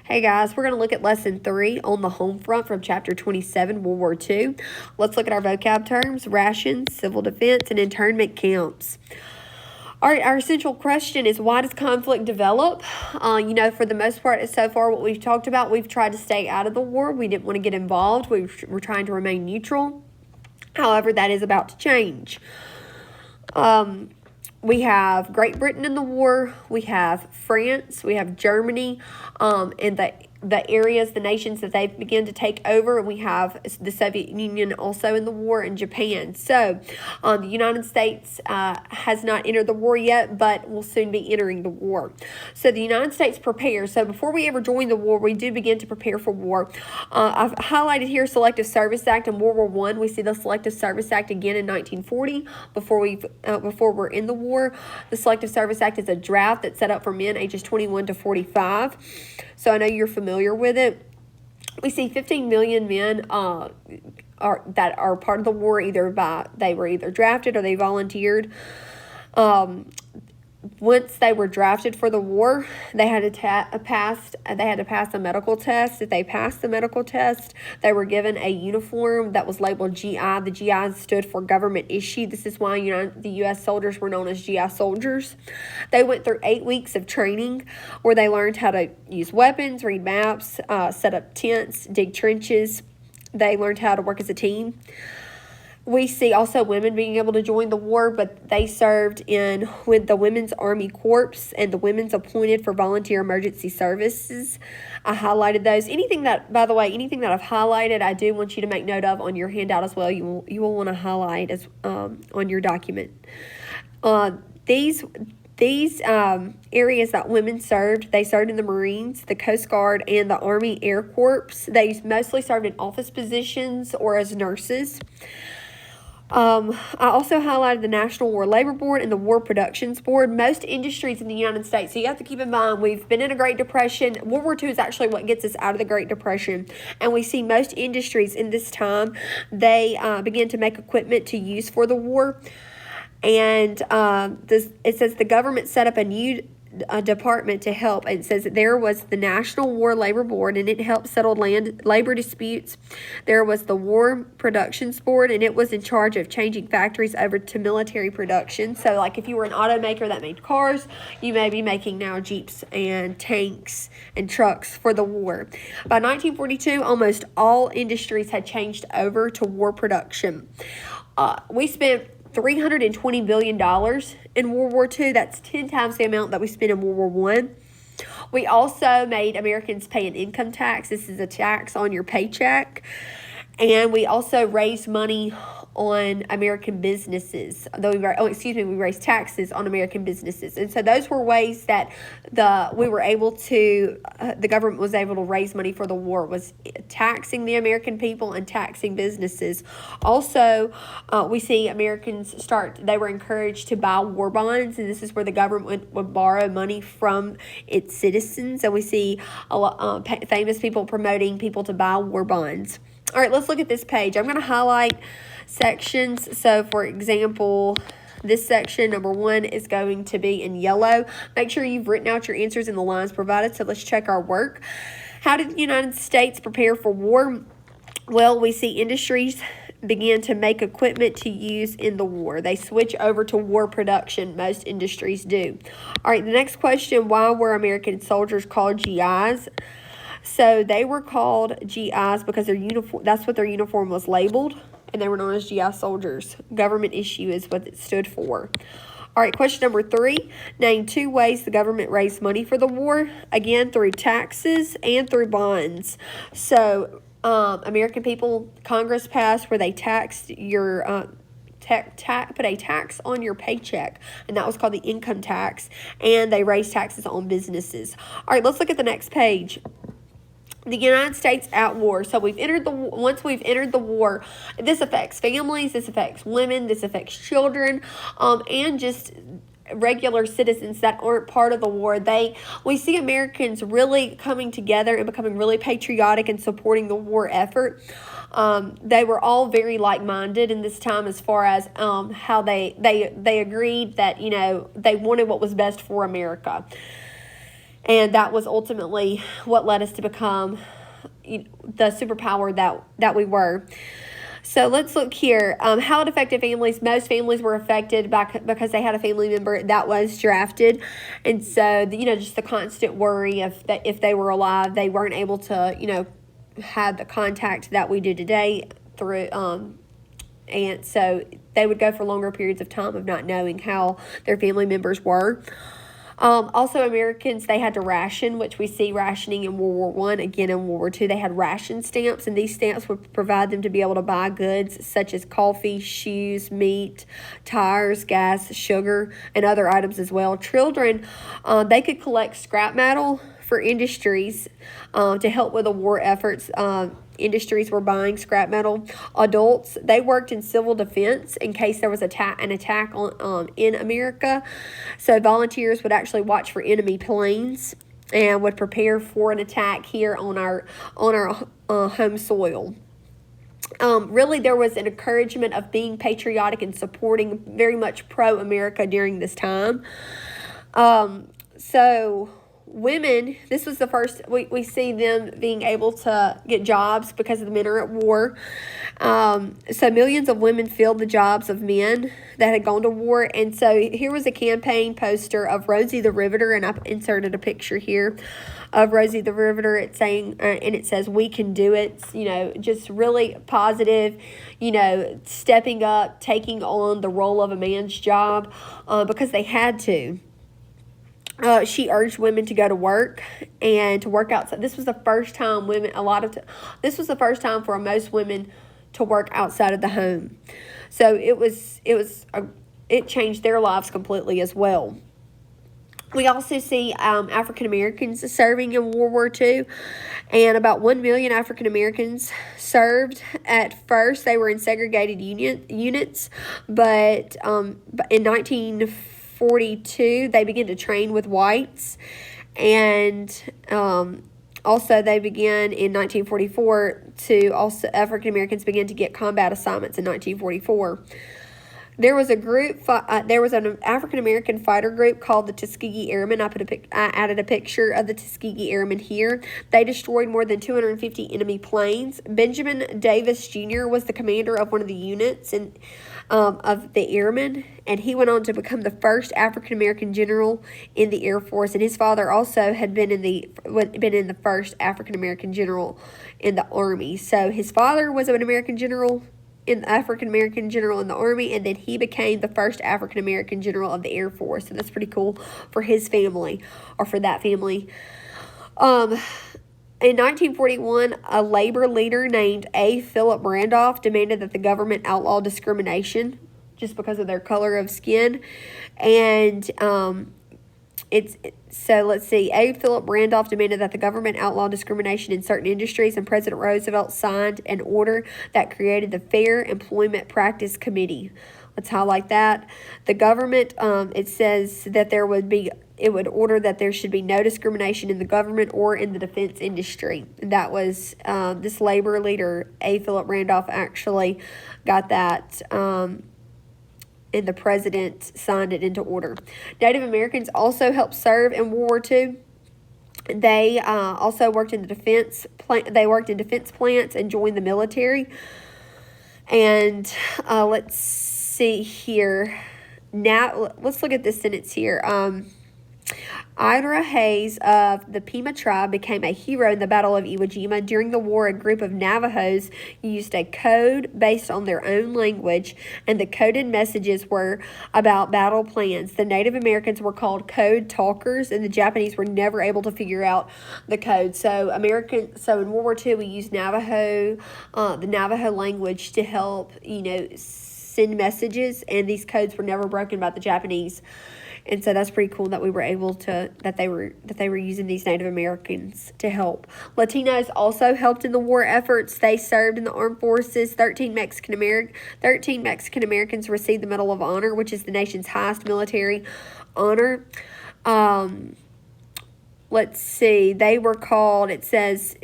Hey guys, we're going to look at lesson 3 on the home front from chapter 27, World War II. Let's look at our vocab terms: rations, civil defense, and internment camps. All right, our essential question is, why does conflict develop? For the most part, so far what we've talked about, we've tried to stay out of the war. We didn't want to get involved. We're trying to remain neutral. However, that is about to change. We have Great Britain in the war, we have France, we have Germany, and the areas, the nations that they begin to take over, and we have the Soviet Union also in the war, and Japan. So the United States has not entered the war yet, but will soon be entering the war. So the United States prepares. So before we ever join the war, we do begin to prepare for war. I've highlighted here Selective Service Act in World War I. We see the Selective Service Act again in 1940 before we're in the war. The Selective Service Act is a draft that's set up for men ages 21 to 45. So I know you're familiar with it. We see 15 million men that are part of the war. They were either drafted or they volunteered. Once they were drafted for the war, they had to pass a medical test. If they passed the medical test, they were given a uniform that was labeled GI. The GI stood for government issue. This is why the U.S. soldiers were known as GI soldiers. They went through 8 weeks of training where they learned how to use weapons, read maps, set up tents, dig trenches. They learned how to work as a team. We see also women being able to join the war, but they served with the Women's Army Corps and the Women's Appointed for Volunteer Emergency Services. I highlighted those. Anything that I've highlighted, I do want you to make note of on your handout as well. You will want to highlight on your document. These areas that women served, they served in the Marines, the Coast Guard, and the Army Air Corps. They mostly served in office positions or as nurses. I also highlighted the National War Labor Board and the War Productions Board. Most industries in the United States, so you have to keep in mind, we've been in a Great Depression. World War II is actually what gets us out of the Great Depression. And we see most industries in this time, they begin to make equipment to use for the war. And it says the government set up a new department to help. And it says that there was the National War Labor Board, and it helped settle labor disputes. There was the War Productions Board, and it was in charge of changing factories over to military production. So like if you were an automaker that made cars, you may be making now Jeeps and tanks and trucks for the war. By 1942, almost all industries had changed over to war production. We spent $320 billion in World War II. That's 10 times the amount that we spent in World War I. We also made Americans pay an income tax. This is a tax on your paycheck. And we also raised money on American businesses. We raised taxes on American businesses. And so those were ways that the government was able to raise money for the war, was taxing the American people and taxing businesses. Also, we see Americans they were encouraged to buy war bonds, and this is where the government would borrow money from its citizens. And we see a lot famous people promoting people to buy war bonds. All right, let's look at this page. I'm going to highlight sections. So, for example, this section, number 1, is going to be in yellow. Make sure you've written out your answers in the lines provided. So, let's check our work. How did the United States prepare for war? Well, we see industries begin to make equipment to use in the war. They switch over to war production. Most industries do. All right, the next question, why were American soldiers called GIs? So they were called GIs because that's what their uniform was labeled, and they were known as GI soldiers. Government issue is what it stood for. All right, question number 3. Name 2 ways the government raised money for the war. Again, through taxes and through bonds. So American people, Congress passed where they taxed your put a tax on your paycheck, and that was called the income tax, and they raised taxes on businesses. All right, let's look at the next page. The United States at war. So once we've entered the war, this affects families, this affects women, this affects children, and just regular citizens that aren't part of the war. We see Americans really coming together and becoming really patriotic and supporting the war effort. They were all very like-minded in this time as far as how they agreed that they wanted what was best for America. And that was ultimately what led us to become the superpower that we were. So let's look here. How it affected families. Most families were affected because they had a family member that was drafted. And so, just the constant worry of that if they were alive, they weren't able to, have the contact that we do today through, and so they would go for longer periods of time of not knowing how their family members were. Also, Americans, they had to ration, which we see rationing in World War I. Again, in World War II, they had ration stamps, and these stamps would provide them to be able to buy goods such as coffee, shoes, meat, tires, gas, sugar, and other items as well. Children, they could collect scrap metal for industries to help with the war efforts. Industries were buying scrap metal. Adults, they worked in civil defense in case there was an attack on in America. So volunteers would actually watch for enemy planes and would prepare for an attack here on our home soil. Really, there was an encouragement of being patriotic and supporting very much pro-America during this time. So women, this was the first, we see them being able to get jobs because the men are at war. So millions of women filled the jobs of men that had gone to war. And so here was a campaign poster of Rosie the Riveter, and I've inserted a picture here of Rosie the Riveter. It's saying, and it says, "We can do it." Just really positive, stepping up, taking on the role of a man's job because they had to. She urged women to go to work and to work outside. This was the first time this was the first time for most women to work outside of the home. So it changed their lives completely as well. We also see African Americans serving in World War II, and about 1 million African Americans served. At first, they were in segregated units, but in 1942, they began to train with whites, and also they began in 1944 to also African Americans began to get combat assignments in 1944. There was an African American fighter group called the Tuskegee Airmen. I added a picture of the Tuskegee Airmen here. They destroyed more than 250 enemy planes. Benjamin Davis Jr. was the commander of one of the units of the airmen, and he went on to become the first African American general in the Air Force. And his father also had been in the first African American general in the Army. So his father was an African American general in the Army, and then he became the first African American general of the Air Force. So that's pretty cool for his family, or for that family. In 1941, a labor leader named A. Philip Randolph demanded that the government outlaw discrimination just because of their color of skin. And so let's see. A. Philip Randolph demanded that the government outlaw discrimination in certain industries, and President Roosevelt signed an order that created the Fair Employment Practice Committee. Let's highlight that. The government, it says that it would order that there should be no discrimination in the government or in the defense industry. And that was this labor leader, A. Philip Randolph, actually got that. And the president signed it into order. Native Americans also helped serve in World War II. They also worked in the defense plants and joined the military. And let's see here. Now let's look at this sentence here. Ira Hayes of the Pima tribe became a hero in the Battle of Iwo Jima. During the war, a group of Navajos used a code based on their own language, and the coded messages were about battle plans. The Native Americans were called code talkers, and the Japanese were never able to figure out the code. So in World War II, we used the Navajo language to help, send messages, and these codes were never broken by the Japanese. And so that's pretty cool that we were able to, that they were using these Native Americans to help. Latinos also helped in the war efforts. They served in the armed forces. 13 Mexican Americans received the Medal of Honor, which is the nation's highest military honor. Let's see. They were called, it says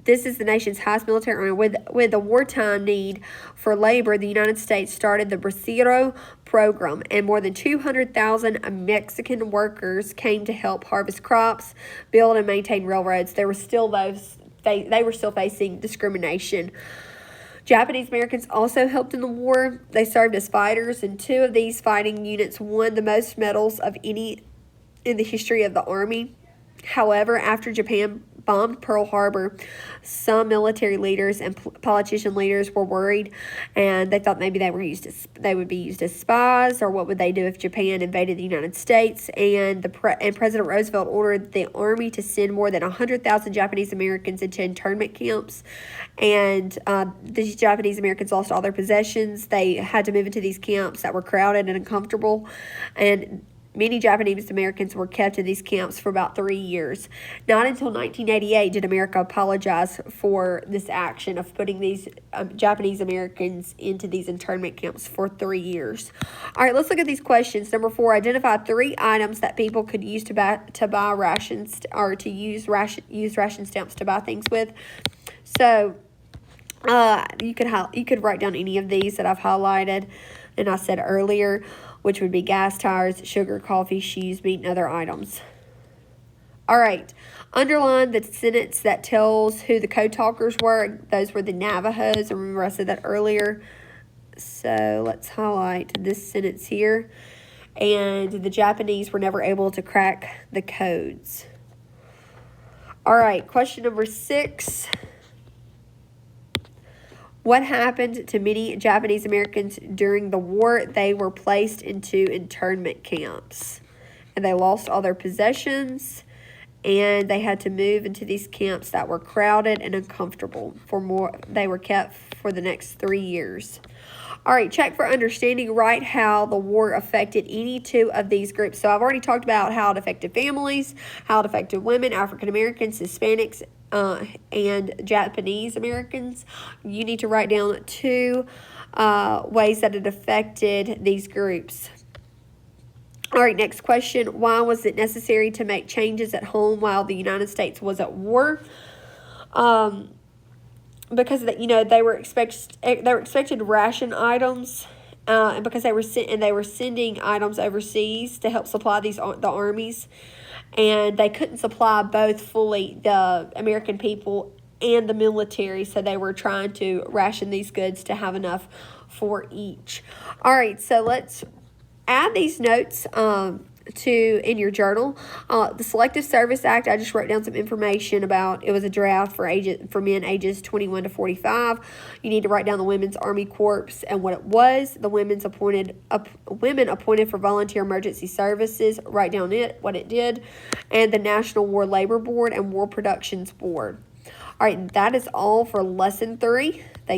This is the nation's highest military honor. With the wartime need for labor, the United States started the Bracero program, and more than 200,000 Mexican workers came to help harvest crops, build and maintain railroads. There were still they were still facing discrimination. Japanese Americans also helped in the war. They served as fighters, and 2 of these fighting units won the most medals of any in the history of the Army. However, after Japan bombed Pearl Harbor, some military leaders and politician leaders were worried, and they thought maybe they would be used as spies, or what would they do if Japan invaded the United States? And President Roosevelt ordered the Army to send more than 100,000 Japanese Americans into internment camps, and these Japanese Americans lost all their possessions. They had to move into these camps that were crowded and uncomfortable, and many Japanese Americans were kept in these camps for about 3 years. Not until 1988 did America apologize for this action of putting these Japanese Americans into these internment camps for 3 years. All right, let's look at these questions. Number 4, identify 3 items that people could use to buy rations, or to use ration stamps to buy things with. So you could write down any of these that I've highlighted and I said earlier, which would be gas, tires, sugar, coffee, shoes, meat, and other items. All right, underline the sentence that tells who the code talkers were. Those were the Navajos. Remember I said that earlier. So let's highlight this sentence here. And the Japanese were never able to crack the codes. All right, question number 6. What happened to many Japanese Americans during the war? They were placed into internment camps, and they lost all their possessions, and they had to move into these camps that were crowded and uncomfortable. They were kept for the next 3 years. All right, check for understanding. Write how the war affected any 2 of these groups. So I've already talked about how it affected families, how it affected women, African Americans, Hispanics, and Japanese Americans. You need to write down 2 ways that it affected these groups. All right, next question. Why was it necessary to make changes at home while the United States was at war? Because they were expected ration items, and because they were sending items overseas to help supply the armies, and they couldn't supply both fully, the American people and the military, so they were trying to ration these goods to have enough for each. All right, so let's add these notes in your journal. The Selective Service Act, I just wrote down some information about. It was a draft for men ages 21 to 45. You need to write down the Women's Army Corps and what it was. The women appointed for volunteer emergency services. Write down what it did, and the National War Labor Board and War Productions Board. All right, that is all for lesson 3. Thank